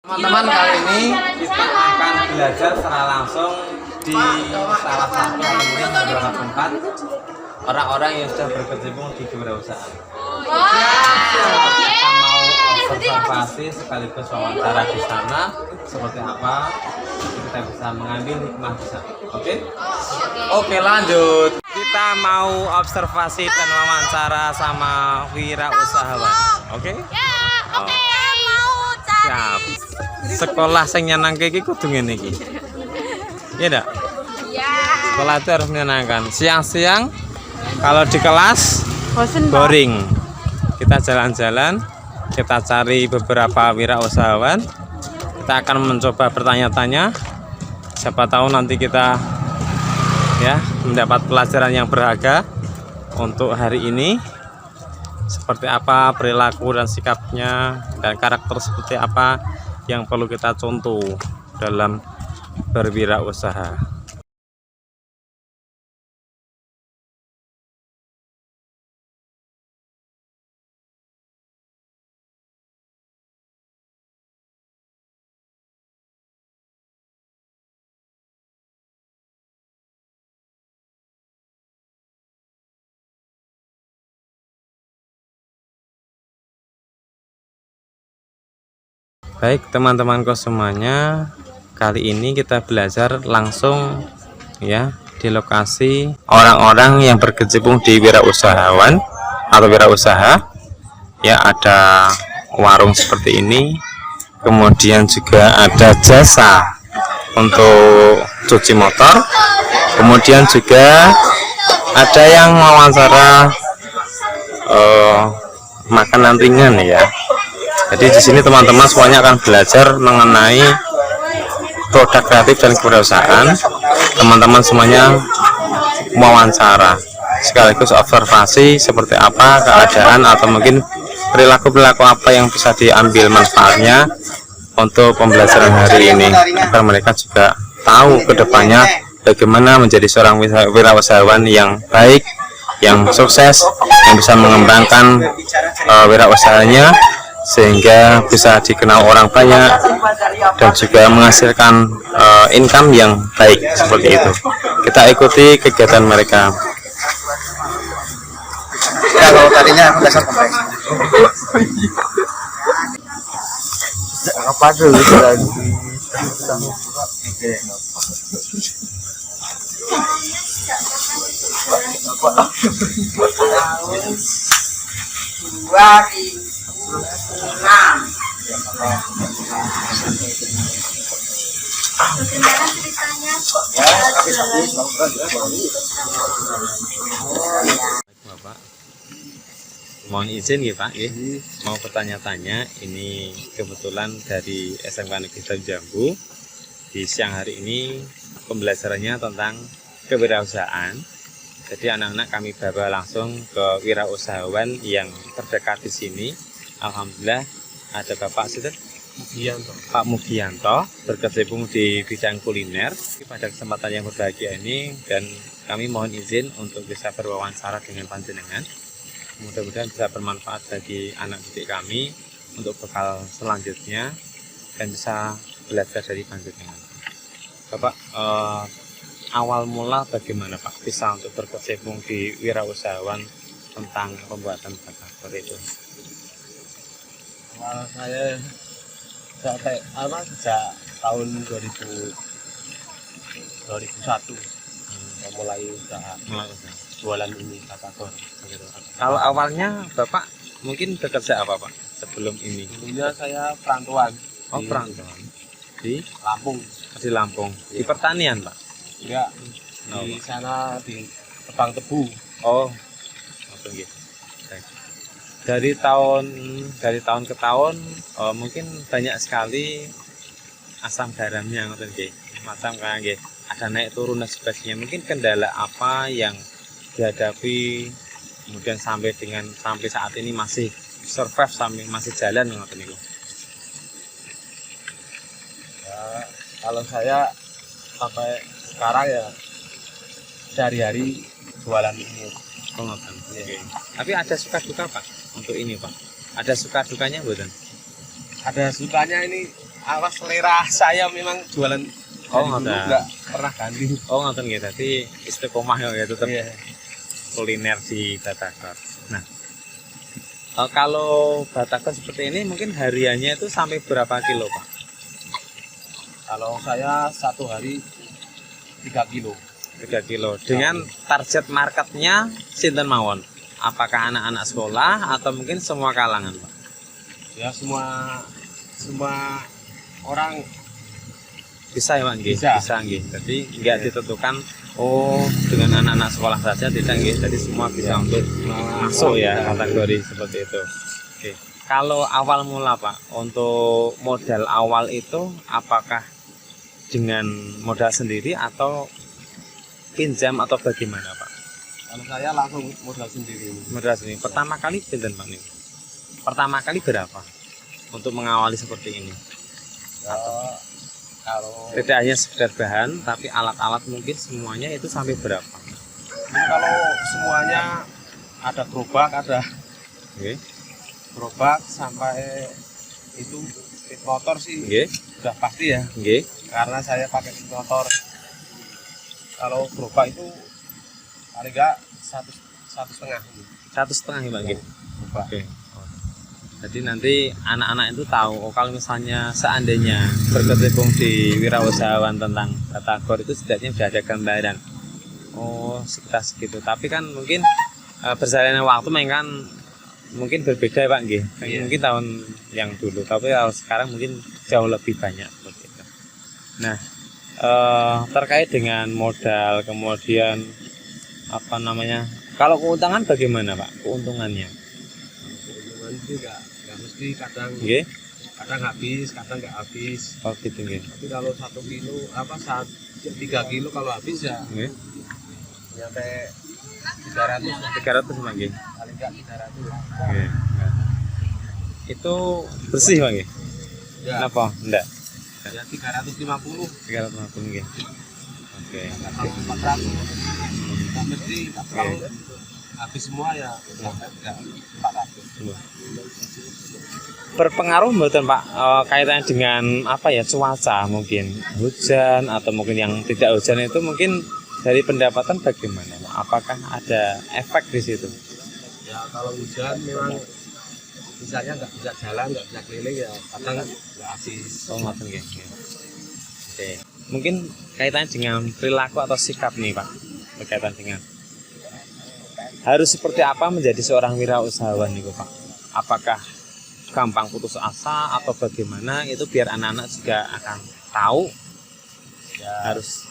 Teman-teman, kali ini kita akan belajar secara langsung di salah satu alumni beberapa tempat orang-orang yang sudah berkecimpung di kewirausahaan. Kita mau observasi sekaligus wawancara di sana seperti apa, kita bisa mengambil hikmah di sana. Oke, lanjut. Kita mau observasi dan wawancara sama wirausahawan. Oke? Siap. Sekolah sing nyenangke iki kudu ngene iki. Iya ndak? Iya. Sekolah itu harus menyenangkan. Siang-siang kalau di kelas boring. Kita jalan-jalan, kita cari beberapa wirausahawan. Kita akan mencoba bertanya-tanya. Siapa tahu nanti kita ya mendapat pelajaran yang berharga untuk hari ini. Seperti apa perilaku dan sikapnya dan karakter seperti apa yang perlu kita contoh dalam berwirausaha. Baik teman-temanku semuanya, kali ini kita belajar langsung ya di lokasi orang-orang yang berkecimpung di wirausahawan atau wirausaha. Ya, ada warung seperti ini, kemudian juga ada jasa untuk cuci motor, kemudian juga ada yang wawancara makanan ringan ya. Jadi di sini teman-teman semuanya akan belajar mengenai produk kreatif dan kewirausahaan. Teman-teman semuanya wawancara sekaligus observasi seperti apa keadaan atau mungkin perilaku-perilaku apa yang bisa diambil manfaatnya untuk pembelajaran hari ini, agar mereka juga tahu kedepannya bagaimana menjadi seorang wirausahawan yang baik, yang sukses, yang bisa mengembangkan wirausahanya sehingga bisa dikenal orang banyak dan juga menghasilkan income yang baik seperti itu. Kita ikuti kegiatan mereka. Kalau tadinya aku dasar kompleks. Apa dulu lagi? Bagaimana ceritanya kok Bapak, mohon izin ya Pak, mau bertanya-tanya. Ini kebetulan dari SMK Negeri Daun Jambu. Di siang hari ini pembelajarannya tentang kewirausahaan. Jadi anak-anak kami bawa langsung ke wirausahawan yang terdekat di sini. Alhamdulillah ada Bapak Pak Mugianto berkecimpung di bidang kuliner. Pada kesempatan yang berbahagia ini, dan kami mohon izin untuk bisa berwawancara dengan panjenengan. Mudah-mudahan bisa bermanfaat bagi anak didik kami untuk bekal selanjutnya dan bisa belajar dari panjenengan. Bapak, awal mula bagaimana Pak bisa untuk berkecimpung di wirausahawan tentang pembuatan batagor itu? Awal saya sejak tahun 2001 mulai usaha jualan ini batagor. Kalau awalnya Bapak mungkin bekerja apa Pak sebelum ini? Dulunya saya perantauan. Oh, perantauan di Lampung. Di Lampung. Di pertanian Pak? Enggak, di sana di tebang tebu. Oh, oke. Dari tahun ke tahun mungkin banyak sekali asam garamnya, macam kayak ada naik turun dan sebagainya. Mungkin kendala apa yang dihadapi kemudian sampai saat ini masih survive, sampai masih jalan niku? Ya, kalau saya sampai sekarang ya sehari-hari jualan ini. Okay. Tapi ada suka duka Pak untuk ini Pak? Ada suka dukanya bukan? Ada sukanya ini apa selera saya memang jualan Oh, dari dulu ngoten. nggak pernah ganti. Oh ngoten nggih, dadi istiqomah ya tetep Iya. kuliner di Batagor. Nah, kalau Batagor seperti ini mungkin hariannya itu sampai berapa kilo, Pak? Kalau saya satu hari 3 kilo. 3 kilo. Dengan target marketnya sinten mawon? Apakah anak-anak sekolah atau mungkin semua kalangan, Pak? Ya semua orang Bisa ya, Pak nggih? Bisa. Bisa nggih. Jadi nggak ditentukan dengan anak-anak sekolah saja tidak nggih. Jadi semua bisa untuk masuk ya kategori seperti itu. Oke. Kalau awal mula Pak, untuk modal awal itu apakah dengan modal sendiri atau pinjam atau bagaimana Pak? Kalau saya langsung modal sendiri. Modal sendiri. Pertama kali pinten Pak nih? Pertama kali berapa untuk mengawali seperti ini? Ya, kalau Tidak hanya sekedar bahan, tapi alat-alat mungkin semuanya itu sampai berapa? ini kalau semuanya ada gerobak, ada Oke. gerobak sampai itu speed motor sih Oke. sudah pasti ya, Oke. karena saya pakai speed motor. Kalau gerobak itu paling enggak satu setengah ini 1,5 ya Pak nggih? gerobak. Oke. Oh. Jadi nanti anak-anak itu tahu kalau misalnya seandainya berkecimpung di wirausahaan tentang Batagor itu setidaknya sudah ada gambaran. Oh, sekitar segitu. Tapi kan mungkin berjalannya waktu kan mungkin berbeda ya Pak nggih. Iya. Mungkin tahun yang dulu, tapi kalau sekarang mungkin jauh lebih banyak seperti itu. Nah, terkait dengan modal kemudian apa namanya? Kalau keuntungan bagaimana Pak? Keuntungannya? Keuntungan sih nggak mesti, kadang Nggih. kadang habis, kadang nggak habis. Oh, gitu nggih. Tapi kalau 1 kilo 3 kilo kalau habis ya Nggih. nyampe 300 lah. 300 Pak nggih. Paling nggak 300 lah. Oke. Itu bersih Pak nggih? Ya, Kenapa? Enggak. ya 350 350 nggih. Oke. atau 400. Nggak mesti, kalau habis semua ya sampai 400. Berpengaruh mboten Pak kaitannya dengan apa ya, cuaca mungkin hujan atau mungkin yang tidak hujan itu mungkin dari pendapatan bagaimana Pak? Apakah ada efek di situ? Ya kalau hujan memang misalnya nggak bisa jalan, nggak bisa keliling ya kadang nggak habis. Oh, ngoten nggih. Oke. Mungkin kaitannya dengan perilaku atau sikap nih Pak. Berkaitan dengan harus seperti apa menjadi seorang wirausahawan nih Pak? Apakah gampang putus asa atau bagaimana? Itu biar anak-anak juga akan tahu Ya harus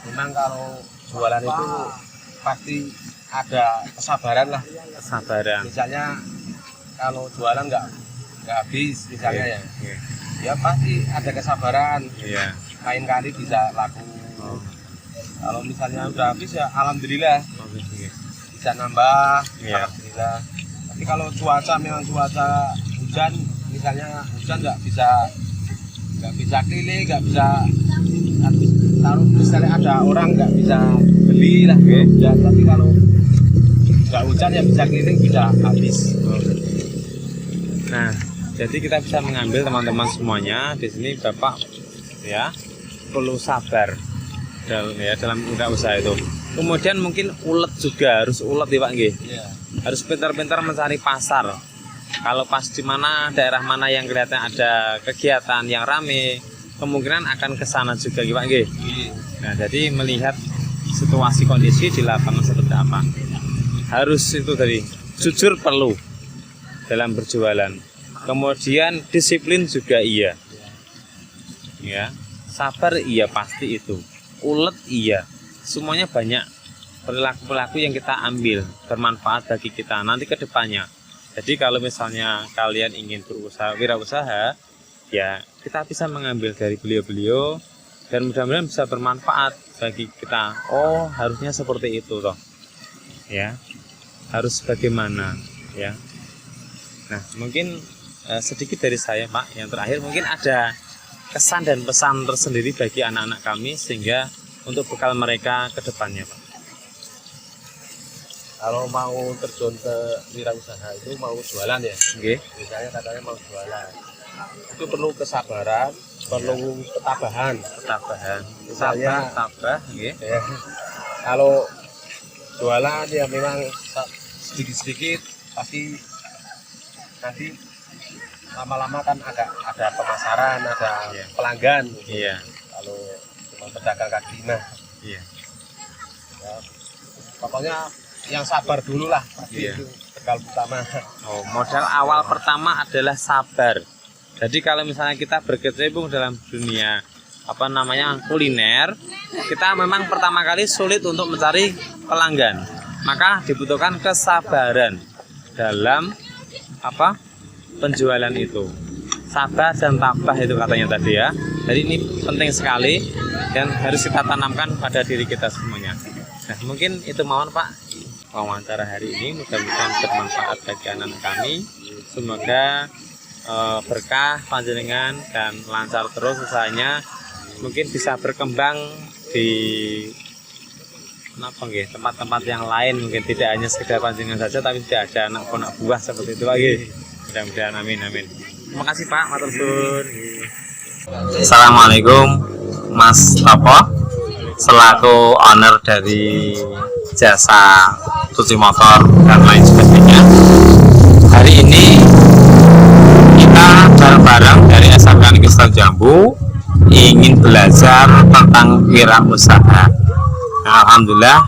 memang kalau jualan itu pasti ada kesabaran lah. kesabaran. Misalnya kalau jualan nggak habis misalnya ya, Iya. ya pasti ada kesabaran. Iya. Lain kali bisa laku. Oh, Kalau misalnya udah habis ya alhamdulillah oke, oke. bisa nambah. Iya. Alhamdulillah. Tapi kalau cuaca memang cuaca hujan, misalnya hujan nggak bisa keliling, nggak bisa taruh, misalnya ada orang nggak bisa beli lah Oke. hujan. Tapi kalau nggak hujan ya bisa keliling, bisa habis. Nah, jadi kita bisa mengambil teman-teman semuanya di sini Bapak ya perlu sabar dalam usaha itu. Kemudian mungkin ulet juga, harus ulet ya Pak nggih. Iya. Harus pintar-pintar mencari pasar. Kalau pas di mana daerah mana yang kelihatan ada kegiatan yang rame, kemungkinan akan ke sana juga ya Pak nggih. Nah, jadi melihat situasi kondisi di lapangan seperti apa. Harus itu tadi, jujur perlu dalam berjualan. Kemudian disiplin juga iya. Ya, sabar iya pasti itu. Ulet iya. Semuanya banyak perilaku-perilaku yang kita ambil bermanfaat bagi kita nanti ke depannya. Jadi kalau misalnya kalian ingin berusaha wirausaha, ya kita bisa mengambil dari beliau-beliau dan mudah-mudahan bisa bermanfaat bagi kita. Oh, harusnya seperti itu toh. Ya. Harus bagaimana, ya. Nah, mungkin sedikit dari saya, Pak. Yang terakhir mungkin ada kesan dan pesan tersendiri bagi anak-anak kami sehingga untuk bekal mereka ke depannya, Pak. Kalau mau terjun ke wirausaha itu mau jualan ya, Oke. misalnya katanya mau jualan, itu perlu kesabaran, perlu ketabahan. Ketabahan. Misalnya, tabah, nggih. Ya, kalau jualan ya memang sedikit-sedikit pasti nanti lama-lama kan ada pemasaran, ada Iya. pelanggan. Iya. Kalau cuma pedagang kaki lima, Iya. ya, pokoknya yang sabar dulu lah. Pasti Iya. itu bekal utama. Oh, modal awal pertama adalah sabar. Jadi kalau misalnya kita berkecimpung dalam dunia kuliner, kita memang pertama kali sulit untuk mencari pelanggan. Maka dibutuhkan kesabaran dalam penjualan itu. Sabar dan tabah itu katanya tadi ya. Jadi ini penting sekali dan harus kita tanamkan pada diri kita semuanya. Nah, mungkin itu mohon Pak wawancara hari ini, mudah-mudahan bermanfaat bagi anak-anak kami. Semoga berkah panjenengan dan lancar terus usahanya, mungkin bisa berkembang di tempat-tempat yang lain, mungkin tidak hanya sekedar panjenengan saja tapi tidak ada anak buah seperti itu lagi. Mudah-mudahan, amin amin. Terima kasih Pak, matur suwun. Assalamualaikum Mas Topo, selaku owner dari jasa cuci motor dan lain sebagainya. Hari ini kita bareng-bareng dari SMK Negeri Sidoarjo Jambu ingin belajar tentang wirausaha. Nah, alhamdulillah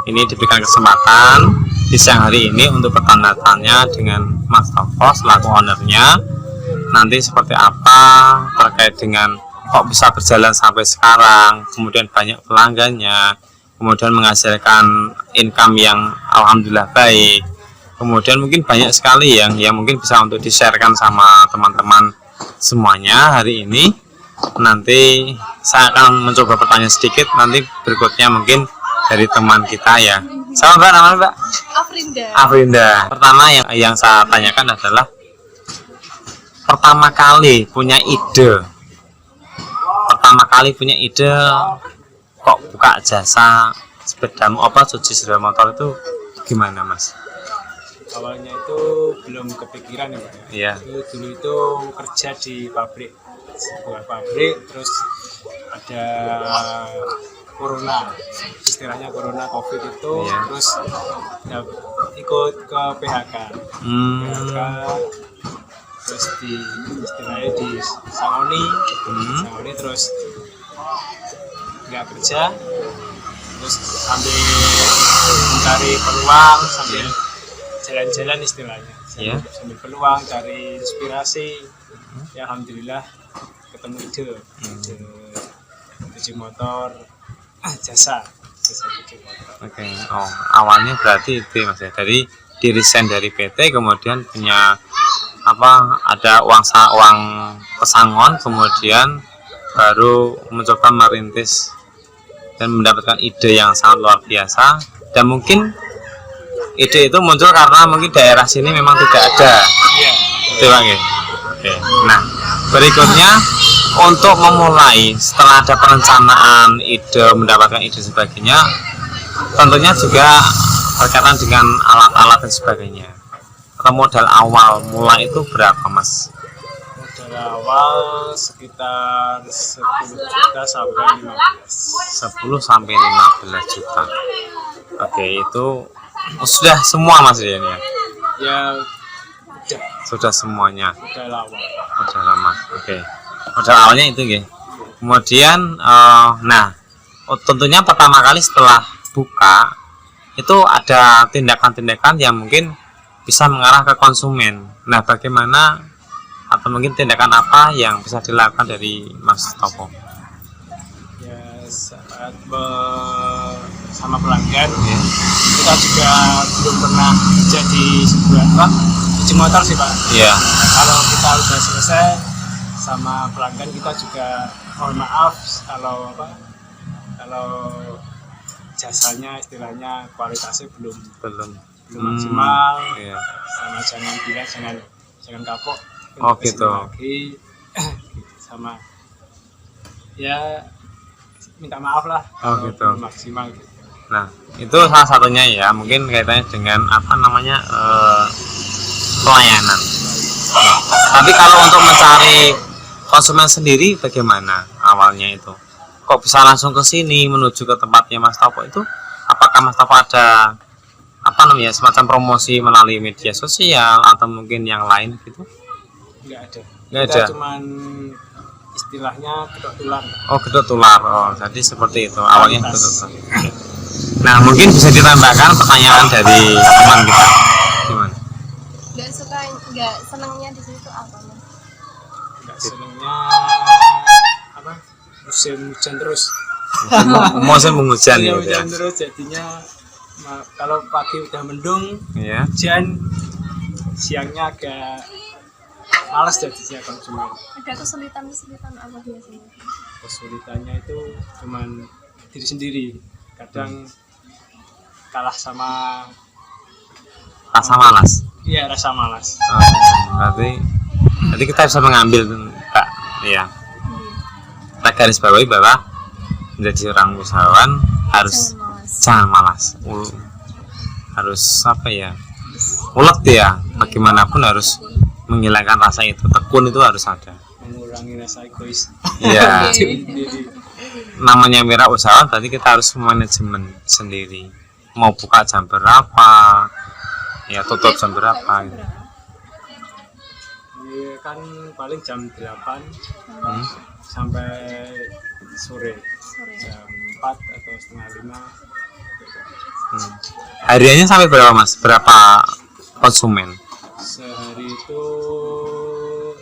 ini diberikan kesempatan di siang hari ini untuk bertanya-tanya dengan Mas Topo selaku ownernya. Nanti seperti apa terkait dengan kok bisa berjalan sampai sekarang, kemudian banyak pelanggannya, kemudian menghasilkan income yang alhamdulillah baik, kemudian mungkin banyak sekali yang mungkin bisa untuk di-sharekan sama teman-teman semuanya hari ini. Nanti saya akan mencoba bertanya sedikit, nanti berikutnya mungkin dari teman kita ya. Sama Mbak, namanya Mbak? Afrinda. Pertama yang saya tanyakan adalah pertama kali punya ide kok buka jasa cuci sepeda motor itu gimana Mas? Awalnya itu belum kepikiran ya Pak. Iya. Dulu itu kerja di pabrik, sebuah pabrik, terus ada corona, istilahnya corona covid itu, Iya. terus ya, ikut ke PHK, terus istilahnya di Sangoni, terus nggak kerja, terus sambil mencari peluang, sambil jalan-jalan istilahnya, sambil peluang, cari inspirasi. Ya alhamdulillah ketemu ide cuci motor, jasa cuci motor. Oke. Oh, awalnya berarti itu Mas ya, dari diresign dari PT, kemudian punya ada uang pesangon, kemudian baru mencoba merintis dan mendapatkan ide yang sangat luar biasa. Dan mungkin ide itu muncul karena mungkin daerah sini memang tidak ada. Iya. Itu Pak ya? Oke. Nah, berikutnya untuk memulai setelah ada perencanaan ide, mendapatkan ide sebagainya, tentunya juga berkaitan dengan alat-alat dan sebagainya. Modal awal mulai itu berapa Mas? Modal awal sekitar 10 juta sampai 15. 10 sampai 15 juta. Oke, itu sudah semua Mas ya ini ya? Ya Sudah semuanya. modal awal. Modal lama. Oke. Modal awalnya itu ya. Kemudian tentunya pertama kali setelah buka itu ada tindakan-tindakan yang mungkin bisa mengarah ke konsumen. Nah, bagaimana atau mungkin tindakan apa yang bisa dilakukan dari Mas Topo? Ya saat sama pelanggan, kita juga belum pernah kerja di sebuah cuci motor sih Pak. Iya. Kalau kita udah selesai sama pelanggan, kita juga mohon maaf kalau jasanya istilahnya kualitasnya belum maksimal. Iya. Sama jangan bilang jangan kapok. Oh gitu. Lagi sama ya minta maaf lah. Oh kalau gitu. belum maksimal gitu. Nah, itu salah satunya ya, mungkin kaitannya dengan pelayanan. Tapi kalau untuk mencari konsumen sendiri bagaimana awalnya itu? Kok bisa langsung ke sini menuju ke tempatnya Mas Topo itu? Apakah Mas Topo ada apa namanya semacam promosi melalui media sosial atau mungkin yang lain gitu? Nggak ada. Nggak Kita ada. cuman istilahnya kedok tular. Oh, gedok tular. Oh, jadi seperti itu. Awalnya gedok tular. Oke. Nah, mungkin bisa ditambahkan pertanyaan dari teman kita. Gimana? Nggak senangnya di situ apa mas? Nggak senangnya apa? Musim hujan terus. Musim penghujan Iya, gitu ya. hujan terus jadinya kalau pagi udah mendung, Iya. hujan, siangnya agak malas jadinya konsumen. Ada kesulitan apa biasanya? Kesulitannya itu cuman diri sendiri, kadang kalah sama Rasa malas. rasa malas. Oh, berarti kita bisa mengambil Kak. Iya. Kita garis bawahi bahwa menjadi orang usahawan harus jangan malas. Harus apa ya? Ulet ya. Bagaimanapun harus menghilangkan rasa itu. Tekun itu harus ada. Mengurangi rasa egois. Iya. Sendiri. Namanya wira usahawan berarti kita harus manajemen sendiri. Mau buka jam berapa? Ya tutup jam berapa gitu. Iya, kan paling jam 8 Hmm. sampai sore. Jam 4 atau setengah 5. Hariannya sampai berapa Mas? Berapa konsumen? Sehari itu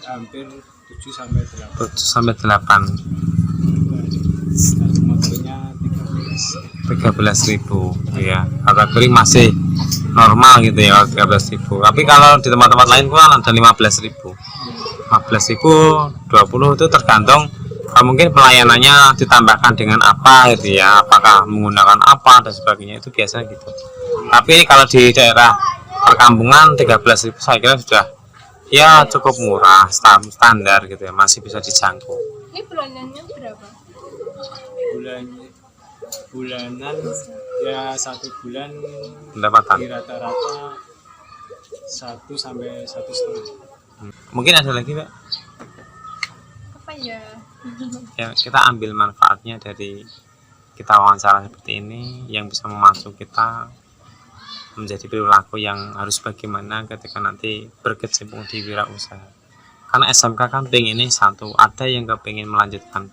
hampir 7 sampai 8. 7 sampai 8. Satu motornya 13.000 ya. Kategori masih normal gitu ya 13.000. Tapi kalau di tempat-tempat lain kan ada 15.000. 15.000, 20 itu tergantung mungkin pelayanannya ditambahkan dengan apa gitu ya, apakah menggunakan apa dan sebagainya, itu biasa gitu. Tapi kalau di daerah perkampungan 13.000 saya kira sudah ya cukup murah, standar gitu ya, masih bisa dijangkau. Ini bulanannya berapa? Bulanan ya 1 bulan Pendapatan. di rata-rata 1 sampai 1,5. Mungkin ada lagi Pak? Apa ya? Ya, kita ambil manfaatnya dari kita wawancara seperti ini yang bisa memacu kita menjadi perilaku yang harus bagaimana ketika nanti berkecimpung di wirausaha. Karena SMK kan pengen ini satu, ada yang kepingin melanjutkan,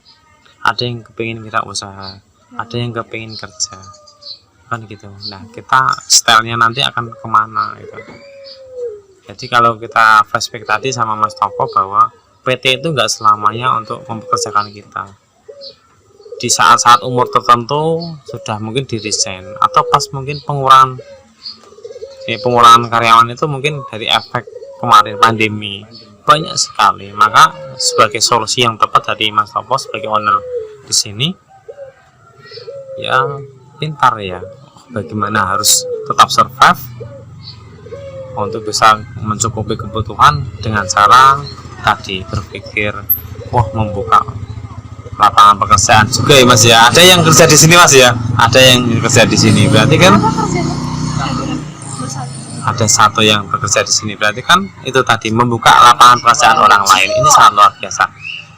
ada yang kepingin wirausaha, ada yang kepingin kerja, kan gitu. Nah, kita stylenya nanti akan kemana gitu. Jadi kalau kita flashback tadi sama Mas Toko bahwa PT itu nggak selamanya untuk mempekerjakan kita. Di saat-saat umur tertentu sudah mungkin didesain, atau pas mungkin pengurangan karyawan itu mungkin dari efek kemarin pandemi banyak sekali. Maka sebagai solusi yang tepat dari Mas Topo sebagai owner di sini, ya pintar ya, bagaimana harus tetap survive untuk bisa mencukupi kebutuhan dengan cara tadi berpikir, wah membuka lapangan pekerjaan juga ya Mas ya. Ada yang kerja di sini Mas ya, ada yang kerja di sini, berarti kan ada satu yang bekerja di sini, berarti kan itu tadi membuka lapangan pekerjaan orang lain. Ini sangat luar biasa.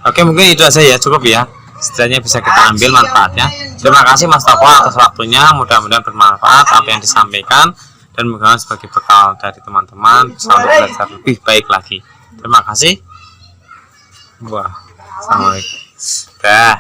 Oke, mungkin itu aja ya, cukup ya, setidaknya bisa kita ambil manfaatnya. Terima kasih Mas Toko atas waktunya, mudah-mudahan bermanfaat apa yang disampaikan dan mudah-mudahan sebagai bekal dari teman-teman bisa untuk belajar lebih baik lagi. Terima kasih. Wah, assalamualaikum. Dah.